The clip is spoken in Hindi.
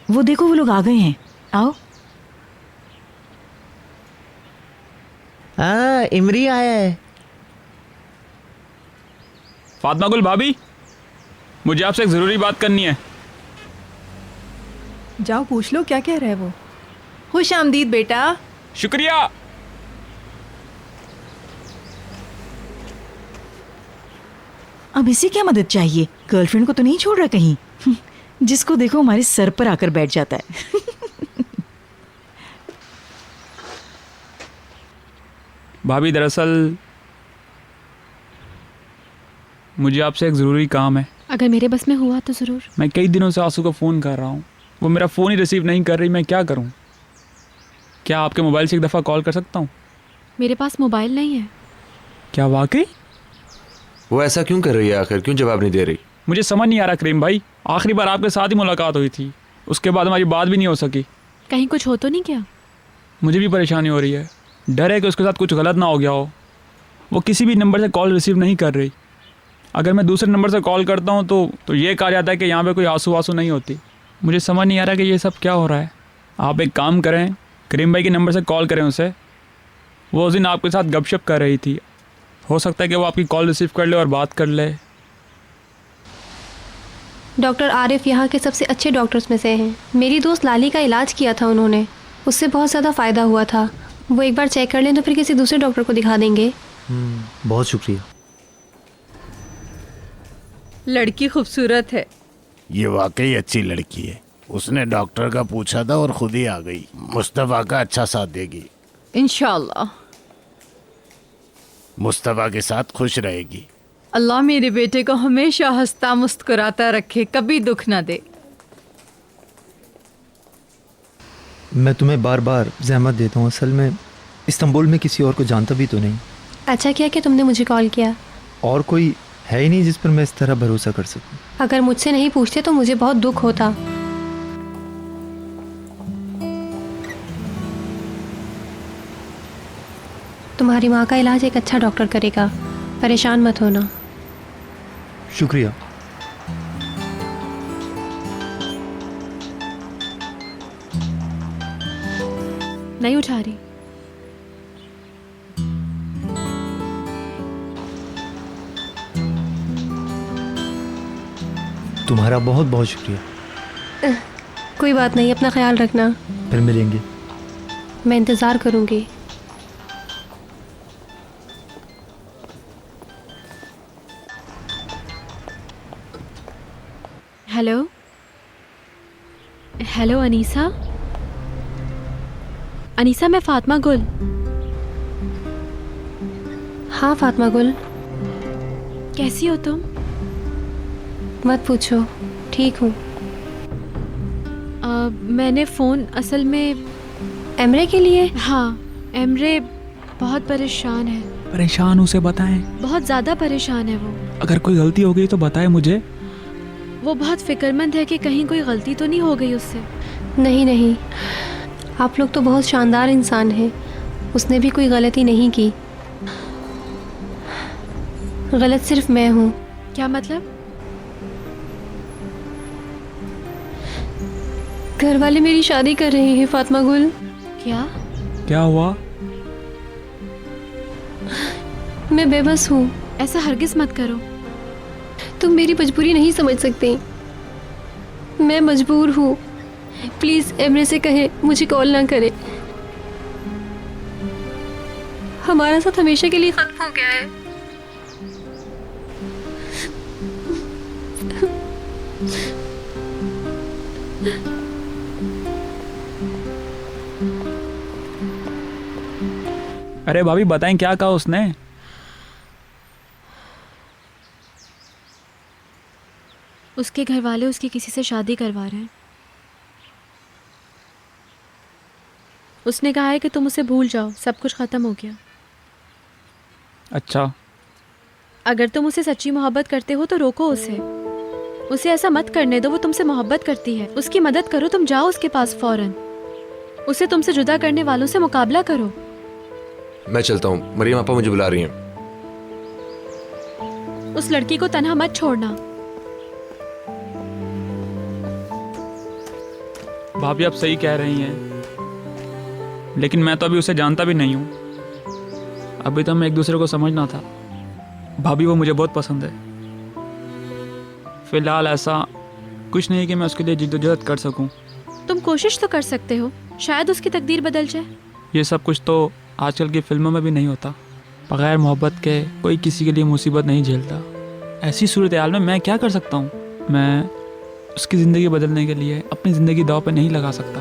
वो देखो, वो लोग आ गए हैं। आओ। हाँ, इमरी आया है। फातिमा गुल भाभी, मुझे आपसे एक ज़रूरी बात करनी है। जाओ पूछ लो क्या कह रहा है वो। खुश आमदीद बेटा। शुक्रिया। अब इसे क्या मदद चाहिए? गर्लफ्रेंड को तो नहीं छोड़ रहा कहीं। जिसको देखो हमारे सर पर आकर बैठ जाता है। भाभी, दरअसल मुझे आपसे एक ज़रूरी काम है। अगर मेरे बस में हुआ तो ज़रूर। मैं कई दिनों से आंसू को फ़ोन कर रहा हूँ, वो मेरा फ़ोन ही रिसीव नहीं कर रही। मैं क्या करूँ? क्या आपके मोबाइल से एक दफ़ा कॉल कर सकता हूँ? मेरे पास मोबाइल नहीं है। क्या वाकई? वो ऐसा क्यों कर रही है आखिर? क्यों जवाब नहीं दे रही? मुझे समझ नहीं आ रहा करीम भाई। आखिरी बार आपके साथ ही मुलाकात हुई थी, उसके बाद हमारी बात भी नहीं हो सकी। कहीं कुछ हो तो नहीं क्या? मुझे भी परेशानी हो रही है। डर है कि उसके साथ कुछ गलत ना हो गया हो। वो किसी भी नंबर से कॉल रिसीव नहीं कर रही। अगर मैं दूसरे नंबर से कॉल करता हूँ तो ये कहा जाता है कि यहाँ पे कोई आंसू वासू नहीं होती। मुझे समझ नहीं आ रहा कि ये सब क्या हो रहा है। आप एक काम करें, करीम भाई के नंबर से कॉल करें उसे। वो उस दिन आपके साथ गपशप कर रही थी, हो सकता है कि वो आपकी कॉल रिसीव कर ले और बात कर ले। डॉक्टर आरिफ यहाँ के सबसे अच्छे डॉक्टर्स में से हैं। मेरी दोस्त लाली का इलाज किया था उन्होंने, उससे बहुत ज़्यादा फ़ायदा हुआ था। वो एक बार चेक कर लें तो फिर किसी दूसरे डॉक्टर को दिखा देंगे। बहुत शुक्रिया। लड़की खूबसूरत है। ये वाकई अच्छी लड़की है। उसने डॉक्टर का पूछा था और खुद ही आ गई। मुस्तफ़ा का अच्छा साथ देगी। इंशाल्लाह। मुस्तफ़ा के साथ खुश रहेगी। अल्लाह मेरे बेटे को हमेशा हंसता मुस्कुराता रखे, कभी दुख ना दे। मैं तुम्हें बार बार जहमत देता हूँ। असल में इस्तांबुल में किसी और को जानता भी तो नहीं। अच्छा किया कि तुमने मुझे कॉल किया। और कोई है ही नहीं जिस पर मैं इस तरह भरोसा कर सकूं। अगर मुझसे नहीं पूछते तो मुझे बहुत दुख होता। तुम्हारी माँ का इलाज एक अच्छा डॉक्टर करेगा, परेशान मत होना। शुक्रिया। नहीं उठा रही। तुम्हारा बहुत बहुत शुक्रिया। कोई बात नहीं, अपना ख्याल रखना। फिर मिलेंगे। मैं इंतज़ार करूँगी। Hello hello Anisa. अनीसा, मैं फातिमा गुल। हाँ फातिमा गुल। कैसी हो तुम? मत पूछो, ठीक हूँ। मैंने फ़ोन असल में एमरे के लिए। हाँ, एमरे बहुत परेशान है। परेशान उसे बताएं। बहुत ज़्यादा परेशान है वो। अगर कोई गलती हो गई तो बताएं मुझे। वो बहुत फिक्रमंद है कि कहीं कोई गलती तो नहीं हो गई उससे। नहीं नहीं, आप लोग तो बहुत शानदार इंसान हैं। उसने भी कोई गलती नहीं की। गलत सिर्फ मैं हूँ। क्या मतलब? घर वाले मेरी शादी कर रहे हैं फातिमा गुल। क्या? क्या हुआ? मैं बेबस हूँ। ऐसा हरगिज़ मत करो। तुम मेरी मजबूरी नहीं समझ सकते। मैं मजबूर हूँ। प्लीज़ एमरे से कहे मुझे कॉल ना करे। हमारा साथ हमेशा के लिए खत्म हो गया है। अरे भाभी, बताएं क्या कहा उसने? उसके घर वाले उसकी किसी से शादी करवा रहे हैं। उसने कहा है कि तुम उसे भूल जाओ, सब कुछ ख़त्म हो गया। अच्छा। अगर तुम उसे सच्ची मोहब्बत करते हो तो रोको उसे। उसे ऐसा मत करने दो। वो तुमसे मोहब्बत करती है, उसकी मदद करो। तुम जाओ उसके पास फ़ौरन। उसे तुमसे जुदा करने वालों से मुकाबला करो। मैं चलता हूँ, मरियम आपा मुझे बुला रही हैं। उस लड़की को तन्हा मत छोड़ना। भाभी आप सही कह रही हैं, लेकिन मैं तो अभी उसे जानता भी नहीं हूँ। अभी तो हमें एक दूसरे को समझना था। भाभी वो मुझे बहुत पसंद है। फिलहाल ऐसा कुछ नहीं कि मैं उसके लिए जिद्दोजहद कर सकूं। तुम कोशिश तो कर सकते हो, शायद उसकी तकदीर बदल जाए। ये सब कुछ तो आजकल की फिल्मों में भी नहीं होता। बगैर मोहब्बत के कोई किसी के लिए मुसीबत नहीं झेलता। ऐसी सूरत हाल में मैं क्या कर सकता हूँ? मैं उसकी ज़िंदगी बदलने के लिए अपनी ज़िंदगी दांव पे नहीं लगा सकता।